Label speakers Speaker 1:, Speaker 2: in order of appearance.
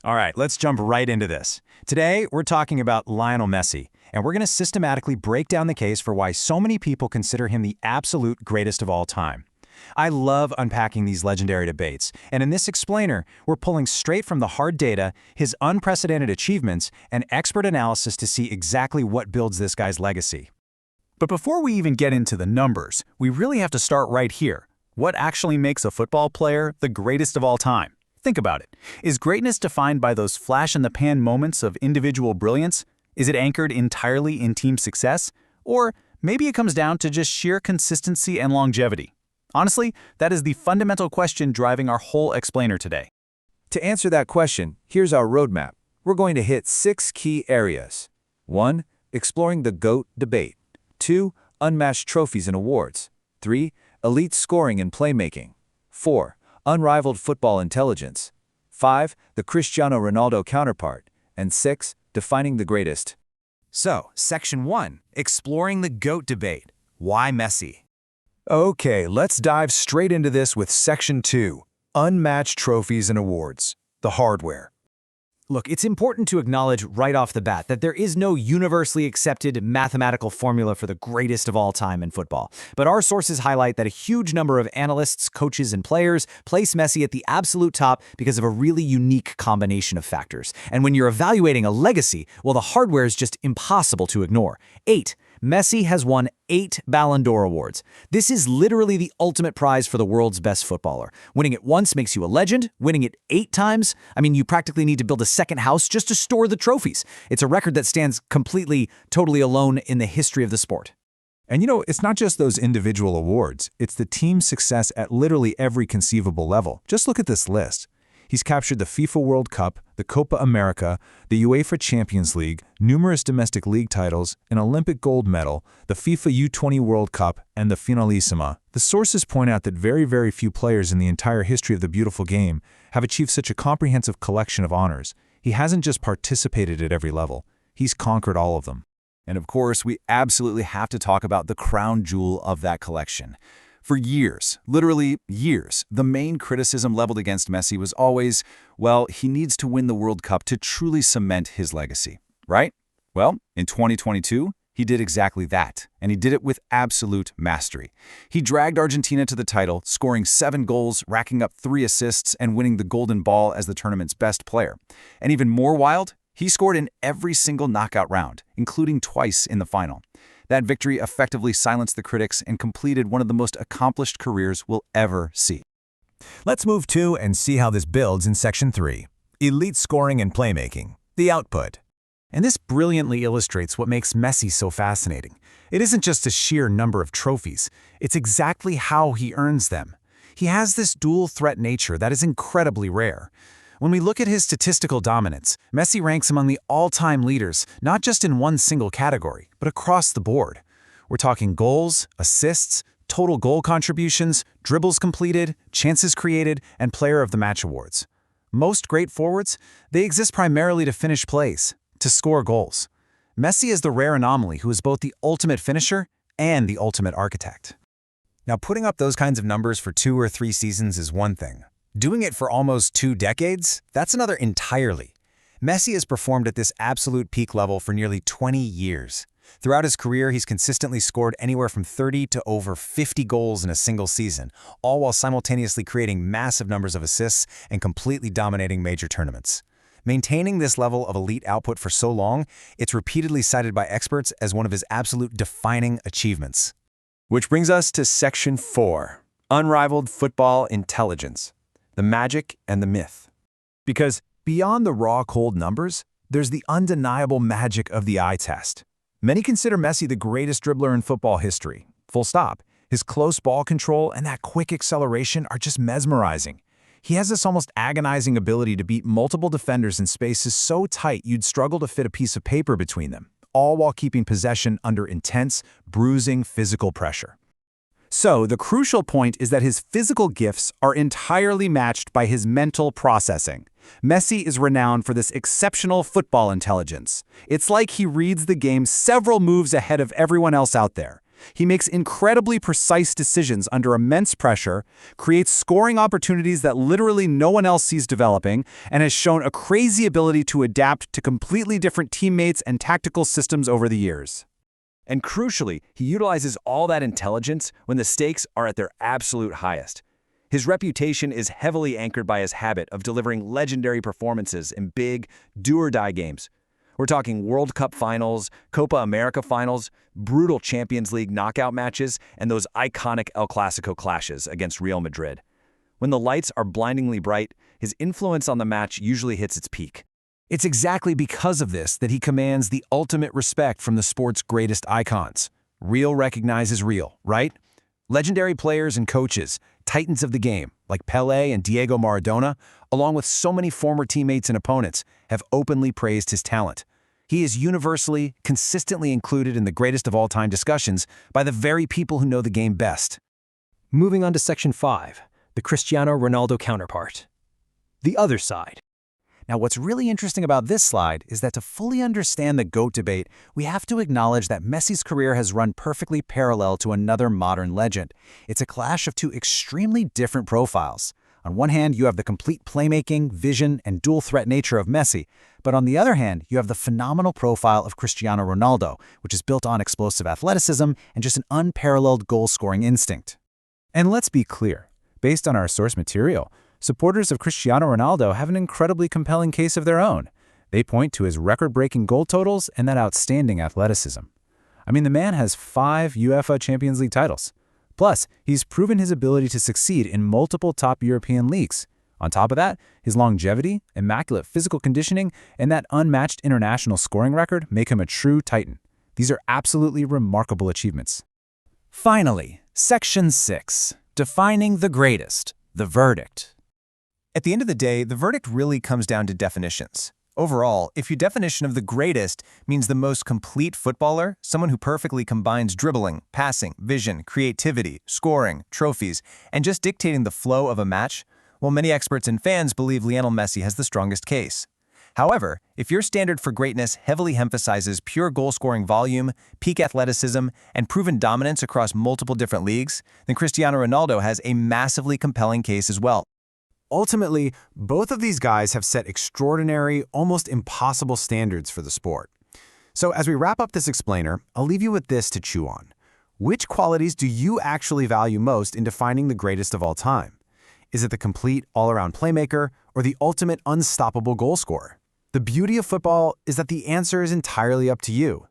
Speaker 1: All right, let's jump right into this. Today, we're talking about Lionel Messi, and we're going to systematically break down the case for why so many people consider him the absolute greatest of all time. I love unpacking these legendary debates, and in this explainer, we're pulling straight from the hard data, his unprecedented achievements, and expert analysis to see exactly what builds this guy's legacy.
Speaker 2: But before we even get into the numbers, we really have to start right here. What actually makes a football player the greatest of all time? Think about it. Is greatness defined by those flash-in-the-pan moments of individual brilliance? Is it anchored entirely in team success? Or maybe it comes down to just sheer consistency and longevity? Honestly, that is the fundamental question driving our whole explainer today.
Speaker 3: To answer that question, here's our roadmap. We're going to hit 6 key areas. 1. Exploring the GOAT debate. 2. Unmatched trophies and awards. 3. Elite scoring and playmaking. 4. Unrivaled football intelligence. 5. The Cristiano Ronaldo counterpart. And 6. Defining the greatest.
Speaker 1: So, Section 1, Exploring the GOAT debate. Why Messi?
Speaker 4: Okay, let's dive straight into this with Section 2, Unmatched Trophies and Awards, the hardware.
Speaker 1: Look, it's important to acknowledge right off the bat that there is no universally accepted mathematical formula for the greatest of all time in football. But our sources highlight that a huge number of analysts, coaches, and players place Messi at the absolute top because of a really unique combination of factors. And when you're evaluating a legacy, well, the hardware is just impossible to ignore. 8. Messi has won 8 Ballon d'Or awards. This is literally the ultimate prize for the world's best footballer. Winning it once makes you a legend. Winning it 8 times, you practically need to build a second house just to store the trophies. It's a record that stands completely, totally alone in the history of the sport.
Speaker 4: And it's not just those individual awards, it's the team's success at literally every conceivable level. Just look at this list. He's captured the FIFA World Cup, the Copa America, the UEFA Champions League, numerous domestic league titles, an Olympic gold medal, the FIFA U20 World Cup, and the Finalissima. The sources point out that very, very few players in the entire history of the beautiful game have achieved such a comprehensive collection of honors. He hasn't just participated at every level, he's conquered all of them.
Speaker 2: And of course, we absolutely have to talk about the crown jewel of that collection. For years, literally years, the main criticism leveled against Messi was always, well, he needs to win the World Cup to truly cement his legacy, right? Well, in 2022, he did exactly that, and he did it with absolute mastery. He dragged Argentina to the title, scoring 7 goals, racking up 3 assists, and winning the Golden Ball as the tournament's best player. And even more wild, he scored in every single knockout round, including twice in the final. That victory effectively silenced the critics and completed one of the most accomplished careers we'll ever see.
Speaker 4: Let's move to and see how this builds in Section 3, Elite Scoring and Playmaking, the output.
Speaker 2: And this brilliantly illustrates what makes Messi so fascinating. It isn't just a sheer number of trophies, it's exactly how he earns them. He has this dual-threat nature that is incredibly rare. When we look at his statistical dominance, Messi ranks among the all-time leaders, not just in one single category, but across the board. We're talking goals, assists, total goal contributions, dribbles completed, chances created, and player of the match awards. Most great forwards, they exist primarily to finish plays, to score goals. Messi is the rare anomaly who is both the ultimate finisher and the ultimate architect.
Speaker 1: Now, putting up those kinds of numbers for 2 or 3 seasons is one thing. Doing it for almost 2 decades, that's another entirely. Messi has performed at this absolute peak level for nearly 20 years. Throughout his career, he's consistently scored anywhere from 30 to over 50 goals in a single season, all while simultaneously creating massive numbers of assists and completely dominating major tournaments. Maintaining this level of elite output for so long, it's repeatedly cited by experts as one of his absolute defining achievements.
Speaker 4: Which brings us to Section 4, Unrivaled Football Intelligence, the magic and the myth. Because beyond the raw, cold numbers, there's the undeniable magic of the eye test. Many consider Messi the greatest dribbler in football history. Full stop. His close ball control and that quick acceleration are just mesmerizing. He has this almost agonizing ability to beat multiple defenders in spaces so tight you'd struggle to fit a piece of paper between them, all while keeping possession under intense, bruising physical pressure.
Speaker 2: So, the crucial point is that his physical gifts are entirely matched by his mental processing. Messi is renowned for this exceptional football intelligence. It's like he reads the game several moves ahead of everyone else out there. He makes incredibly precise decisions under immense pressure, creates scoring opportunities that literally no one else sees developing, and has shown a crazy ability to adapt to completely different teammates and tactical systems over the years.
Speaker 4: And crucially, he utilizes all that intelligence when the stakes are at their absolute highest. His reputation is heavily anchored by his habit of delivering legendary performances in big, do-or-die games. We're talking World Cup finals, Copa America finals, brutal Champions League knockout matches, and those iconic El Clasico clashes against Real Madrid. When the lights are blindingly bright, his influence on the match usually hits its peak.
Speaker 2: It's exactly because of this that he commands the ultimate respect from the sport's greatest icons. Real recognizes real, right? Legendary players and coaches, titans of the game, like Pelé and Diego Maradona, along with so many former teammates and opponents, have openly praised his talent. He is universally, consistently included in the greatest of all-time discussions by the very people who know the game best.
Speaker 5: Moving on to Section 5, the Cristiano Ronaldo counterpart. The other side.
Speaker 1: Now, what's really interesting about this slide is that to fully understand the GOAT debate, we have to acknowledge that Messi's career has run perfectly parallel to another modern legend. It's a clash of two extremely different profiles. On one hand, you have the complete playmaking, vision, and dual-threat nature of Messi, but on the other hand, you have the phenomenal profile of Cristiano Ronaldo, which is built on explosive athleticism and just an unparalleled goal-scoring instinct.
Speaker 3: And let's be clear, based on our source material, supporters of Cristiano Ronaldo have an incredibly compelling case of their own. They point to his record-breaking goal totals and that outstanding athleticism. I mean, the man has 5 UEFA Champions League titles. Plus, he's proven his ability to succeed in multiple top European leagues. On top of that, his longevity, immaculate physical conditioning, and that unmatched international scoring record make him a true titan. These are absolutely remarkable achievements.
Speaker 1: Finally, Section 6, defining the greatest, the verdict.
Speaker 6: At the end of the day, the verdict really comes down to definitions. Overall, if your definition of the greatest means the most complete footballer, someone who perfectly combines dribbling, passing, vision, creativity, scoring, trophies, and just dictating the flow of a match, well, many experts and fans believe Lionel Messi has the strongest case. However, if your standard for greatness heavily emphasizes pure goal-scoring volume, peak athleticism, and proven dominance across multiple different leagues, then Cristiano Ronaldo has a massively compelling case as well.
Speaker 2: Ultimately, both of these guys have set extraordinary, almost impossible standards for the sport. So as we wrap up this explainer, I'll leave you with this to chew on. Which qualities do you actually value most in defining the greatest of all time? Is it the complete, all-around playmaker or the ultimate unstoppable goal scorer? The beauty of football is that the answer is entirely up to you.